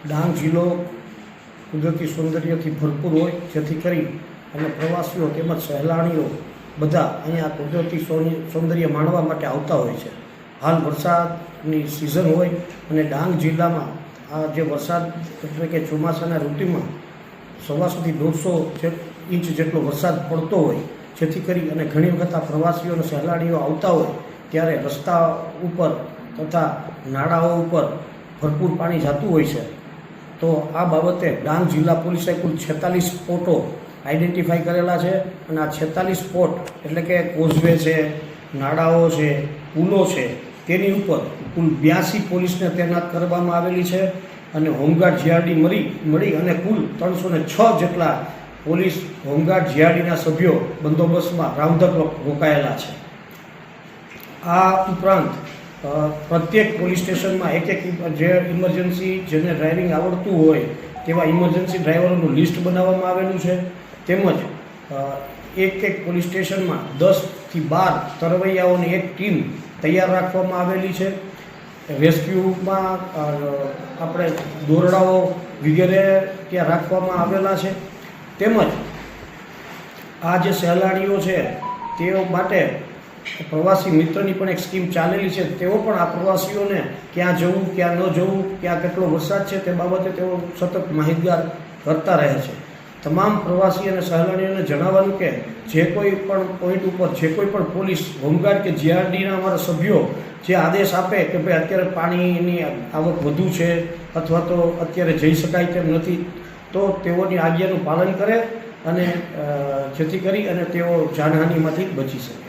ડાંગ જિલ્લો કુદરતી સૌંદર્યથી ભરપૂર હોય, જેથી કરી અને પ્રવાસીઓ તેમજ સહેલાણીઓ બધા અહીંયા કુદરતી સૌંદર્ય માણવા માટે આવતા હોય છે. હાલ વરસાદની સિઝન હોય અને ડાંગ જિલ્લામાં આ જે વરસાદ એટલે કે ચોમાસાના ઋતુમાં 125 થી 150 ઇંચ જેટલો વરસાદ પડતો હોય, જેથી કરી અને ઘણી વખત આ પ્રવાસીઓ અને સહેલાણીઓ આવતા હોય ત્યારે રસ્તા ઉપર તથા નાળાઓ ઉપર ભરપૂર પાણી જતું હોય છે. તો આ બાબતે ડાંગ જિલ્લા પોલીસે કુલ 46 સ્પોટો આઈડેન્ટિફાઈ કરેલા છે અને આ 46 સ્પોટ એટલે કે કોઝવે છે, નાળાઓ છે, પુલો છે, તેની ઉપર કુલ 82 પોલીસને તૈનાત કરવામાં આવેલી છે અને હોમગાર્ડ જીઆરડી મળી અને કુલ 306 જેટલા પોલીસ હોમગાર્ડ જીઆરડીના સભ્યો બંદોબસ્તમાં રાઉન્ડ ધ ક્લોક રોકાયેલા છે. આ ઉપરાંત પ્રત્યેક પોલીસ સ્ટેશનમાં એક જે ઇમરજન્સી જેને ડ્રાઇવિંગ આવડતું હોય તેવા ઇમરજન્સી ડ્રાઈવરોનું લિસ્ટ બનાવવામાં આવેલું છે. તેમજ એક પોલીસ સ્ટેશનમાં 10 થી 12 તરવૈયાઓની એક ટીમ તૈયાર રાખવામાં આવેલી છે. રેસ્ક્યુમાં આપણે દોરડાઓ વગેરે ત્યાં રાખવામાં આવેલા છે. તેમજ આ જે સહેલાણીઓ છે તેઓ માટે પ્રવાસી મિત્રની પણ એક સ્કીમ ચાલેલી છે. તેઓ પણ આ પ્રવાસીઓને ક્યાં જવું, ક્યાં ન જવું, ક્યાં કેટલો વરસાદ છે તે બાબતે તેઓ સતત માહિતગાર કરતા રહે છે. તમામ પ્રવાસી અને સહેલાણીઓને જણાવવાનું કે જે કોઈ પણ પોઈન્ટ ઉપર જે કોઈ પણ પોલીસ હોમગાર્ડ કે જીઆરડીના અમારા સભ્યો જે આદેશ આપે કે ભાઈ અત્યારે પાણીની આવક વધુ છે અથવા તો અત્યારે જઈ શકાય તેમ નથી, તો તેઓની આજ્ઞાનું પાલન કરે અને જેથી કરી અને તેઓ જાનહાનિમાંથી બચી શકે.